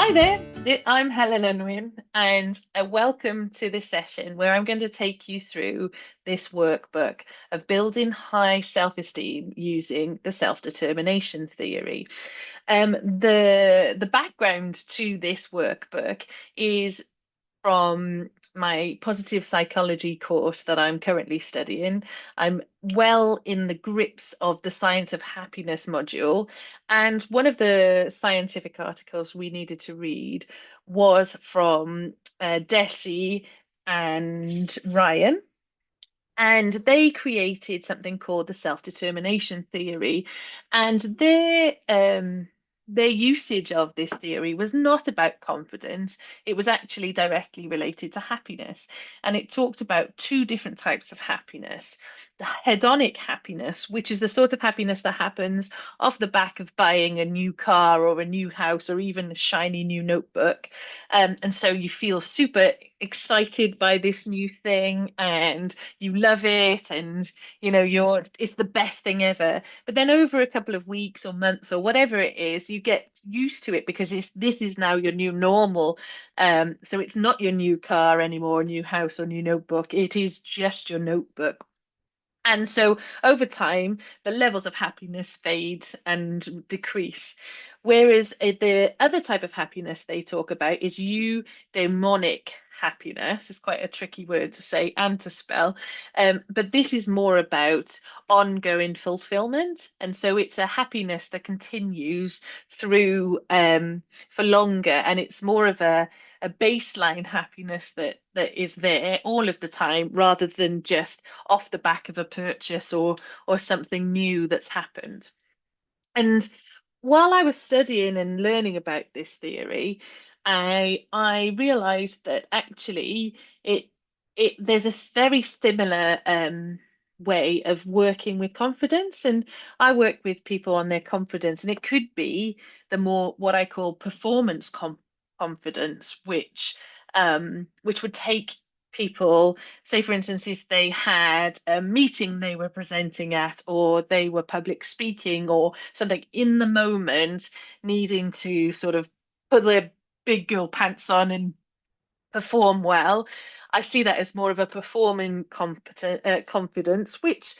Hi there, I'm Helen Unwin, and welcome to this session where I'm going to take you through this workbook of building high self-esteem using the self-determination theory. The background to this workbook is from my positive psychology course that I'm currently studying. I'm well in the grips of the science of happiness module, and one of the scientific articles we needed to read was from Deci and Ryan. And they created something called the self-determination theory. And their usage of this theory was not about confidence. It was actually directly related to happiness. And it talked about two different types of happiness. The hedonic happiness, which is the sort of happiness that happens off the back of buying a new car or a new house or even a shiny new notebook. And so you feel super excited by this new thing and you love it, and it's the best thing ever. But then over a couple of weeks or months or whatever it is, you get used to it because this is now your new normal. So it's not your new car anymore, new house or new notebook. It is just your notebook. And so over time, the levels of happiness fade and decrease. Whereas the other type of happiness they talk about is eudaimonic happiness. It's quite a tricky word to say and to spell. But this is more about ongoing fulfillment. And so it's a happiness that continues through for longer. And it's more of a baseline happiness that is there all of the time rather than just off the back of a purchase or something new that's happened. And while I was studying and learning about this theory, I realized that actually it there's a very similar way of working with confidence. And I work with people on their confidence, and it could be the more what I call confidence, which would take people, say for instance, if they had a meeting they were presenting at, or they were public speaking or something in the moment, needing to sort of put their big girl pants on and perform well. I see that as more of a performing confidence, which,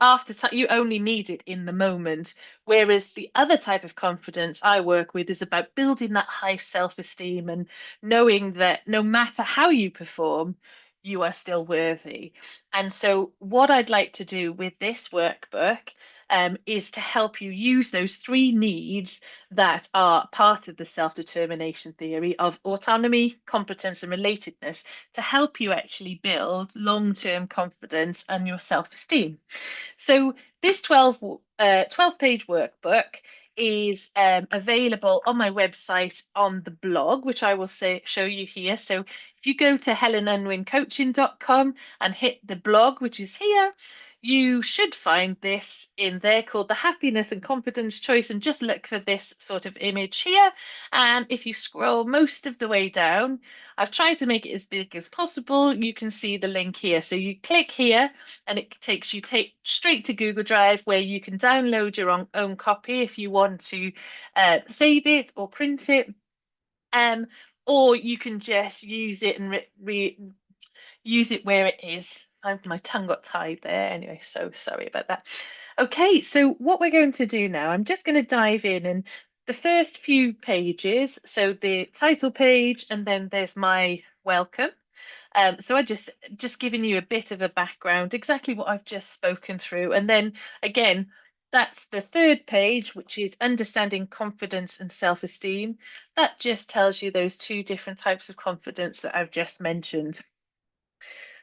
after you only need it in the moment. Whereas the other type of confidence I work with is about building that high self-esteem and knowing that no matter how you perform, you are still worthy. And so, what I'd like to do with this workbook is to help you use those three needs that are part of the self-determination theory of autonomy, competence, and relatedness to help you actually build long-term confidence and your self-esteem. So this 12-page workbook is available on my website on the blog, which I will show you here. So if you go to helenunwincoaching.com and hit the blog, which is here, you should find this in there called the happiness and confidence choice, and just look for this sort of image here. And if you scroll most of the way down, I've tried to make it as big as possible. You can see the link here. So you click here and it takes you straight to Google Drive, where you can download your own copy if you want to save it or print it. Um, or you can just use it and use it where it is. My tongue got tied there. Anyway, so sorry about that. Okay, so what we're going to do now, I'm just going to dive in, and the first few pages, so the title page, and then there's my welcome. So I just giving you a bit of a background, exactly what I've just spoken through. And then again, that's the third page, which is understanding confidence and self-esteem. That just tells you those two different types of confidence that I've just mentioned.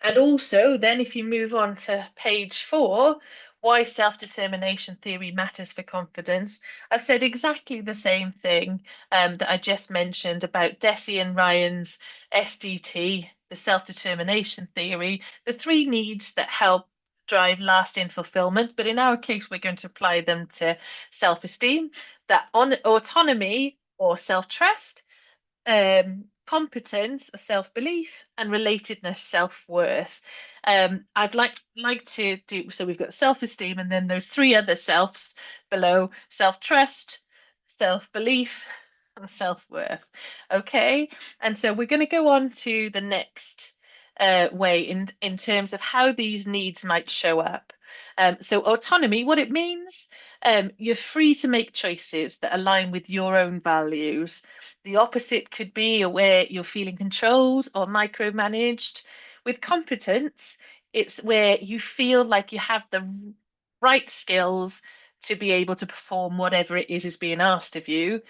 And also, then if you move on to page 4, why self-determination theory matters for confidence, I've said exactly the same thing that I just mentioned about Deci and Ryan's SDT, the self-determination theory, the three needs that help drive lasting fulfillment. But in our case, we're going to apply them to self-esteem, that on autonomy or self-trust, competence, a self-belief, and relatedness, self-worth. I'd like to do so. We've got self-esteem, and then those three other selves below: self-trust, self-belief, self-worth. Okay, and so we're going to go on to the next way in terms of how these needs might show up. So autonomy, what it means, you're free to make choices that align with your own values. The opposite could be where you're feeling controlled or micromanaged. With competence, it's where you feel like you have the right skills to be able to perform whatever it is being asked of you.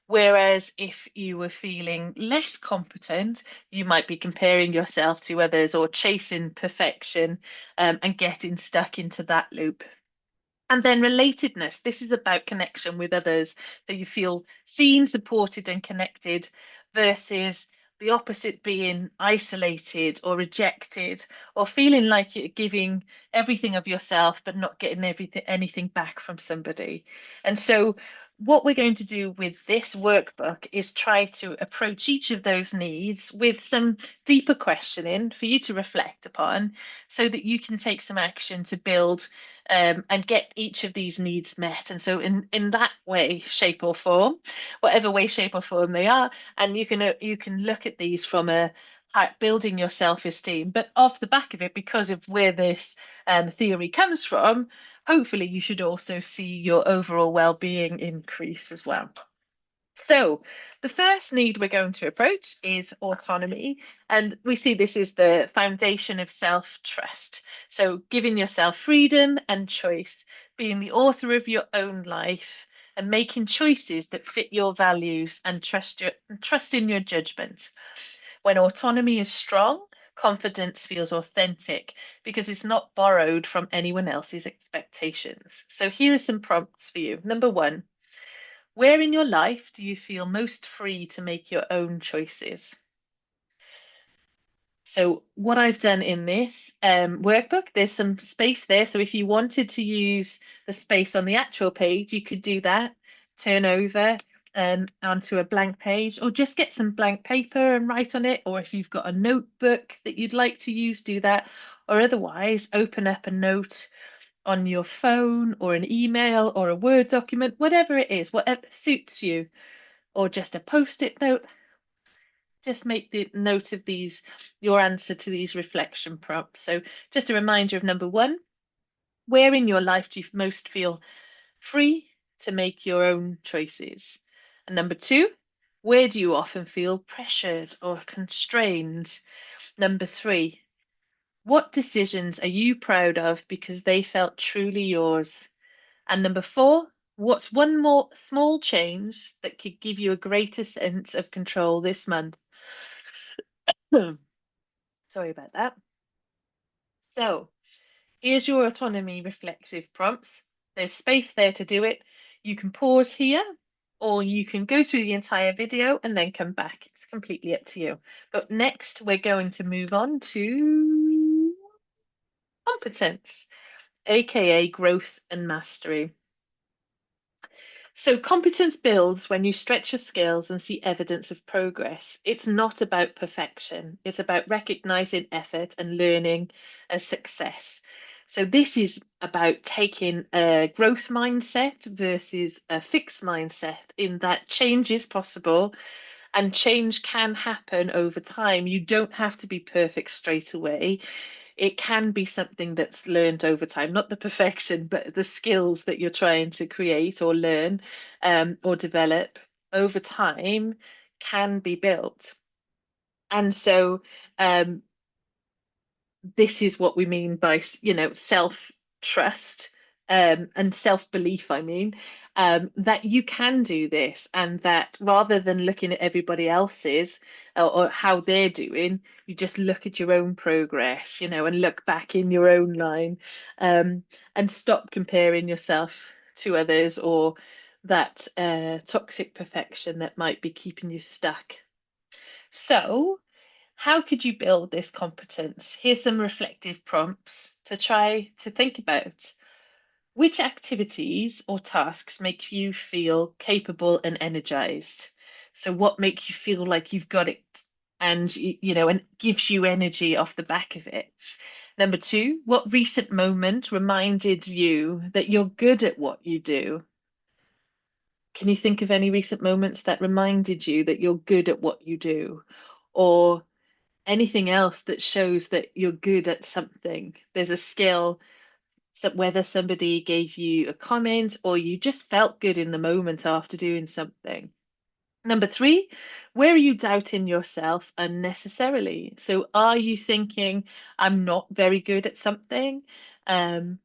Whereas if you were feeling less competent, you might be comparing yourself to others or chasing perfection, and getting stuck into that loop. And then relatedness. This is about connection with others. So you feel seen, supported, and connected versus the opposite being isolated or rejected or feeling like you're giving everything of yourself but not getting anything back from somebody. And so what we're going to do with this workbook is try to approach each of those needs with some deeper questioning for you to reflect upon so that you can take some action to build and get each of these needs met. And so, in that way, shape or form, whatever way, shape or form they are, and you can look at these from a building your self-esteem. But off the back of it, because of where this theory comes from, hopefully you should also see your overall well-being increase as well. So, the first need we're going to approach is autonomy. And we see this is the foundation of self-trust. So, giving yourself freedom and choice, being the author of your own life, and making choices that fit your values and trust in your judgment. When autonomy is strong, confidence feels authentic because it's not borrowed from anyone else's expectations. So, here are some prompts for you. Number one, where in your life do you feel most free to make your own choices? So, what I've done in this workbook, there's some space there. So, if you wanted to use the space on the actual page, you could do that, turn over onto a blank page, or just get some blank paper and write on it. Or if you've got a notebook that you'd like to use, do that. Or otherwise, open up a note on your phone or an email or a Word document, whatever it is, whatever suits you, or just a post-it note. Just make the note of these, your answer to these reflection prompts. So just a reminder of number one, where in your life do you most feel free to make your own choices? And number two, where do you often feel pressured or constrained? Number three, what decisions are you proud of because they felt truly yours? And number four, what's one more small change that could give you a greater sense of control this month? Sorry about that. So, here's your autonomy reflective prompts. There's space there to do it. You can pause here, or you can go through the entire video and then come back. It's completely up to you. But next, we're going to move on to competence, aka growth and mastery. So, competence builds when you stretch your skills and see evidence of progress. It's not about perfection, it's about recognizing effort and learning as success. So, this is about taking a growth mindset versus a fixed mindset, in that change is possible and change can happen over time. You don't have to be perfect straight away. It can be something that's learned over time, not the perfection, but the skills that you're trying to create or learn, or develop over time can be built. And so, this is what we mean by, self trust, and self belief. I mean, that you can do this, and that rather than looking at everybody else's, or how they're doing, you just look at your own progress, and look back in your own line, and stop comparing yourself to others, or that toxic perfection that might be keeping you stuck. So, how could you build this competence? Here's some reflective prompts to try to think about. Which activities or tasks make you feel capable and energized? So, what makes you feel like you've got it, and and gives you energy off the back of it? Number two, what recent moment reminded you that you're good at what you do? Can you think of any recent moments that reminded you that you're good at what you do? Or anything else that shows that you're good at something? There's a skill, so whether somebody gave you a comment or you just felt good in the moment after doing something. Number three, where are you doubting yourself unnecessarily? So are you thinking, I'm not very good at something? Um,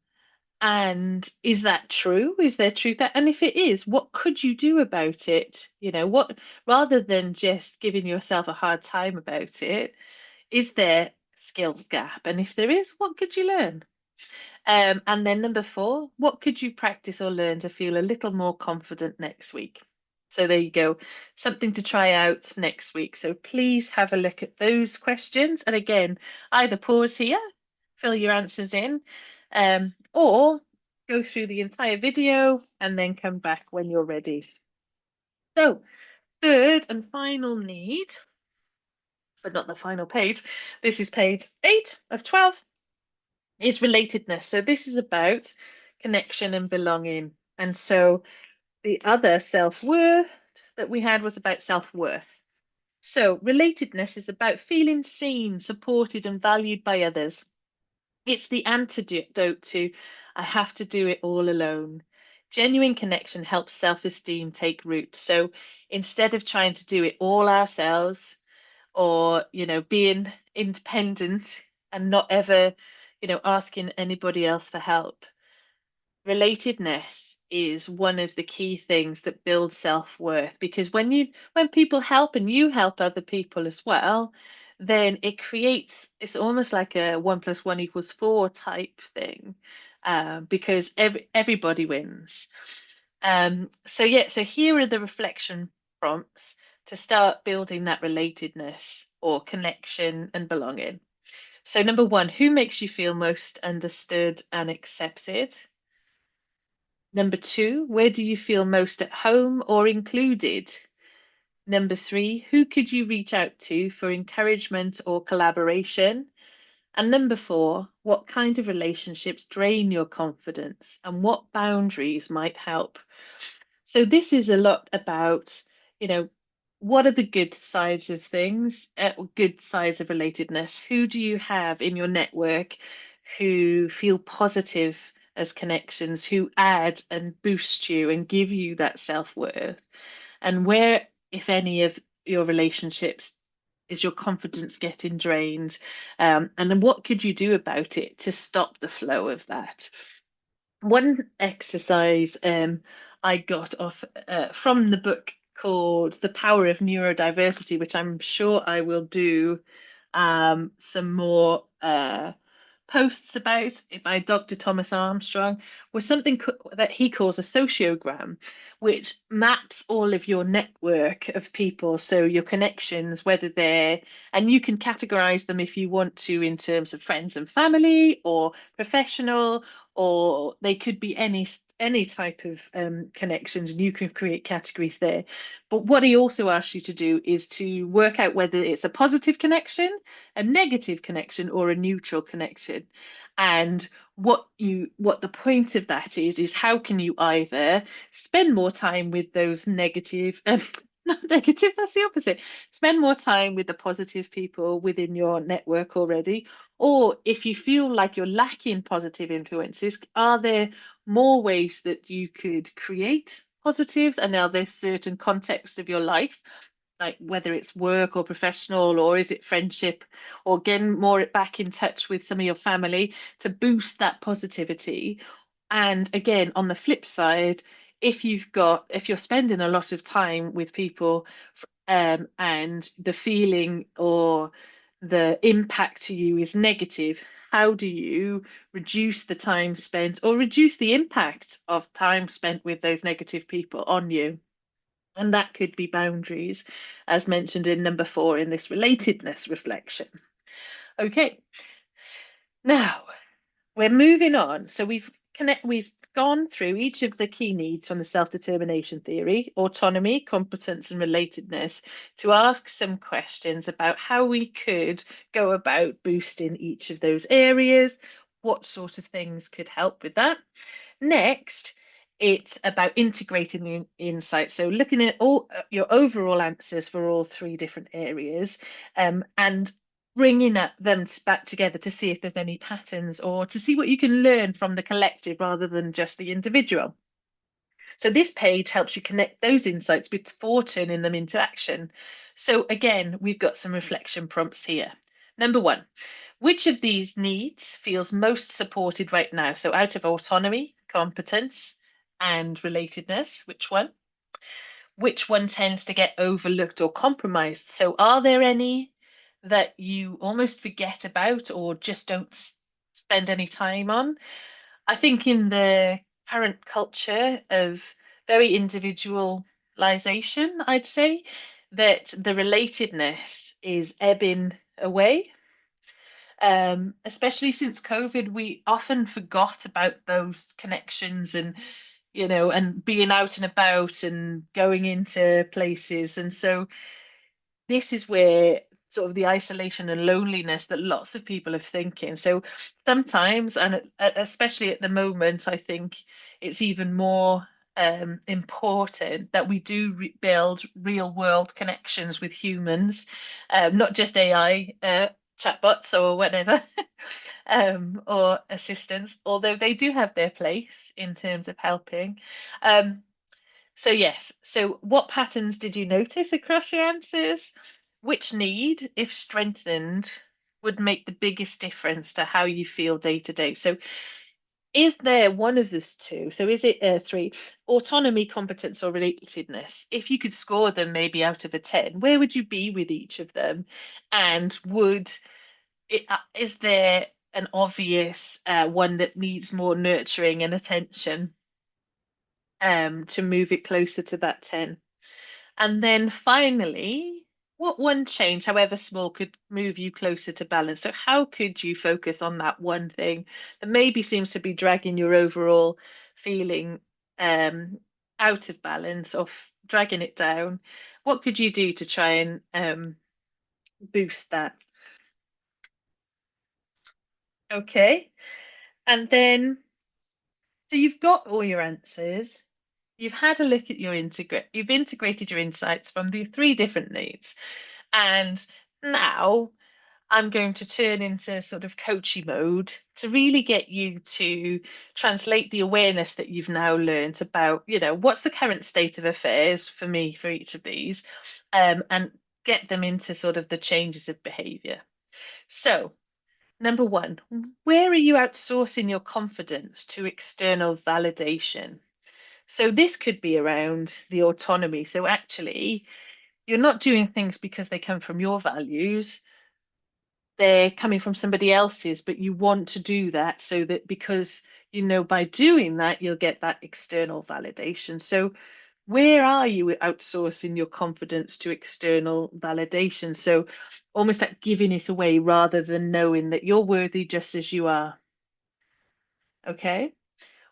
and is that true? Is there truth there? And if it is, what could you do about it? What, rather than just giving yourself a hard time about it, is there skills gap? And if there is, what could you learn? And then number four, what could you practice or learn to feel a little more confident next week? So there you go, something to try out next week. So please have a look at those questions. And again, either pause here, fill your answers in, or go through the entire video and then come back when you're ready. So, third and final need, but not the final page, this is page 8 of 12, is relatedness. So this is about connection and belonging. And so the other self-worth that we had was about self-worth. So relatedness is about feeling seen, supported, and valued by others. It's the antidote to I have to do it all alone. Genuine connection helps self-esteem take root. So instead of trying to do it all ourselves, or being independent and not ever asking anybody else for help, relatedness is one of the key things that builds self-worth, because when people help and you help other people as well, then it's almost like a 1 + 1 = 4 type thing, because everybody wins. So here are the reflection prompts to start building that relatedness or connection and belonging. So number one, who makes you feel most understood and accepted? Number two, where do you feel most at home or included? Number three, who could you reach out to for encouragement or collaboration? And number four, what kind of relationships drain your confidence and what boundaries might help? So this is a lot about, you know, what are the good sides of things, good sides of relatedness? Who do you have in your network who feel positive as connections, who add and boost you and give you that self-worth? And where, if any, of your relationships is your confidence getting drained? And then what could you do about it to stop the flow of that? One exercise I got off from the book called The Power of Neurodiversity, which I'm sure I will do some more posts about, by Dr. Thomas Armstrong, was something that he calls a sociogram, which maps all of your network of people, so your connections, whether they're, and you can categorize them if you want to in terms of friends and family or professional, or they could be any type of connections, and you can create categories there. But what he also asks you to do is to work out whether it's a positive connection, a negative connection, or a neutral connection. And what the point of that is how can you either spend more time with those negative, not negative, that's the opposite. Spend more time with the positive people within your network already. Or if you feel like you're lacking positive influences, are there more ways that you could create positives? And are there certain contexts of your life, like whether it's work or professional, or is it friendship, or getting more back in touch with some of your family to boost that positivity? And again, on the flip side, if you're spending a lot of time with people, and the feeling or the impact to you is negative, how do you reduce the time spent or reduce the impact of time spent with those negative people on you? And that could be boundaries, as mentioned in number 4 in this relatedness reflection. Okay, now we're moving on. So we've gone through each of the key needs from the self-determination theory: autonomy, competence, and relatedness, to ask some questions about how we could go about boosting each of those areas, what sort of things could help with that. Next it's about integrating the insights. So looking at all your overall answers for all three different areas, and bringing them back together to see if there's any patterns or to see what you can learn from the collective rather than just the individual. So this page helps you connect those insights before turning them into action. So again, we've got some reflection prompts here. Number one, which of these needs feels most supported right now? So out of autonomy, competence, and relatedness, which one? Which one tends to get overlooked or compromised? So are there any that you almost forget about or just don't spend any time on? I think in the current culture of very individualization, I'd say that the relatedness is ebbing away. Especially since COVID, we often forgot about those connections and, and being out and about and going into places. And so this is where sort of the isolation and loneliness that lots of people are thinking. So sometimes, and especially at the moment, I think it's even more important that we do build real world connections with humans, not just AI chatbots or whatever, or assistants, although they do have their place in terms of helping. Um, so yes, so what patterns did you notice across your answers? Which need, if strengthened, would make the biggest difference to how you feel day to day? So is there one of these two? So is it three, autonomy, competence, or relatedness? If you could score them maybe out of a 10, where would you be with each of them? And is there an obvious one that needs more nurturing and attention to move it closer to that 10? And then finally, what one change, however small, could move you closer to balance? So, how could you focus on that one thing that maybe seems to be dragging your overall feeling um, out of balance or dragging it down? What could you do to try and boost that? Okay. And then, so you've got all your answers. You've had a look at you've integrated your insights from the three different needs. And now I'm going to turn into sort of coachy mode to really get you to translate the awareness that you've now learned about, what's the current state of affairs for me for each of these, and get them into sort of the changes of behavior. So, number one, where are you outsourcing your confidence to external validation? So, this could be around the autonomy. So, actually, you're not doing things because they come from your values, they're coming from somebody else's, but you want to do that so that because by doing that, you'll get that external validation. So, where are you outsourcing your confidence to external validation? So, almost like giving it away rather than knowing that you're worthy just as you are. Okay.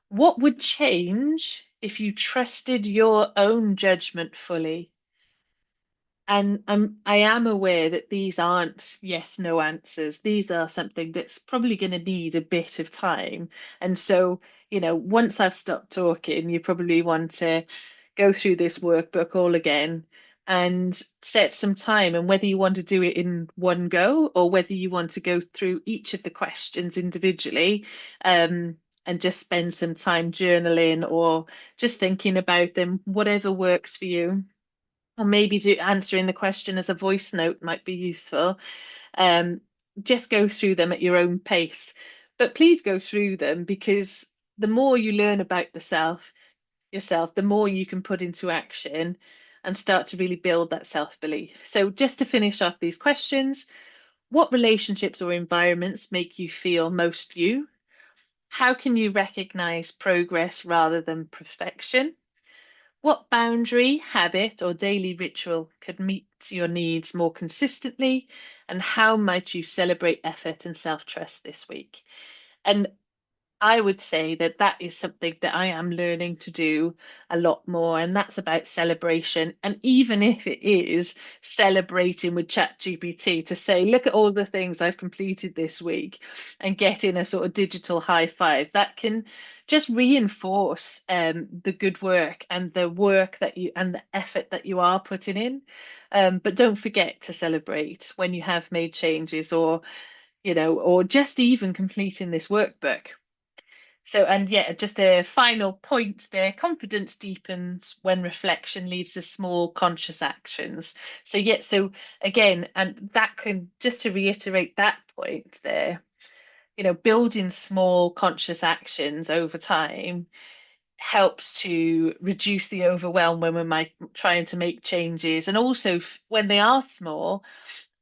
What would change if you trusted your own judgment fully? And I am aware that these aren't yes, no answers. These are something that's probably going to need a bit of time. And so, once I've stopped talking, you probably want to go through this workbook all again and set some time. And whether you want to do it in one go or whether you want to go through each of the questions individually, and just spend some time journaling or just thinking about them, whatever works for you, or maybe answering the question as a voice note might be useful. Um, just go through them at your own pace. But please go through them because the more you learn about yourself, the more you can put into action and start to really build that self-belief. So just to finish off these questions, what relationships or environments make you feel most you? How can you recognize progress rather than perfection? What boundary, habit, or daily ritual could meet your needs more consistently? And how might you celebrate effort and self trust this week? And I would say that that is something that I am learning to do a lot more, and that's about celebration. And even if it is celebrating with ChatGPT to say, look at all the things I've completed this week and getting a sort of digital high five, that can just reinforce the good work and the work that you and the effort that you are putting in. But don't forget to celebrate when you have made changes, or or just even completing this workbook. So, and yeah, just a final point there, confidence deepens when reflection leads to small conscious actions. So, yeah, so again, and that can, just to reiterate that point there, building small conscious actions over time helps to reduce the overwhelm when we're trying to make changes. And also, when they are small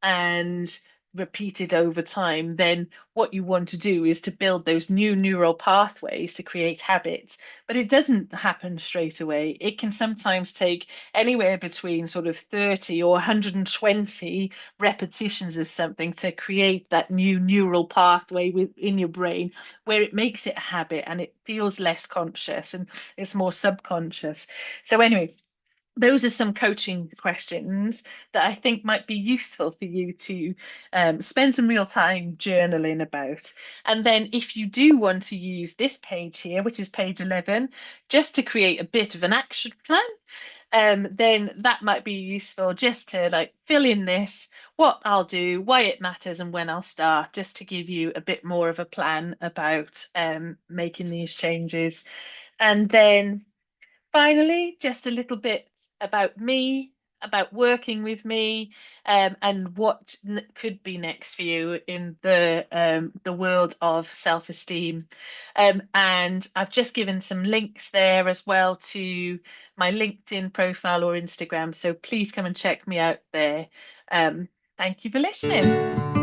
and repeated over time, then what you want to do is to build those new neural pathways to create habits. But it doesn't happen straight away. It can sometimes take anywhere between sort of 30 or 120 repetitions of something to create that new neural pathway within your brain where it makes it a habit and it feels less conscious and it's more subconscious. So anyway, those are some coaching questions that I think might be useful for you to spend some real time journaling about. And then, if you do want to use this page here, which is page 11, just to create a bit of an action plan, then that might be useful just to like fill in this, what I'll do, why it matters, and when I'll start, just to give you a bit more of a plan about making these changes. And then finally, just a little bit about me, about working with me, and what could be next for you in the world of self-esteem. And I've just given some links there as well to my LinkedIn profile or Instagram. So please come and check me out there. Thank you for listening.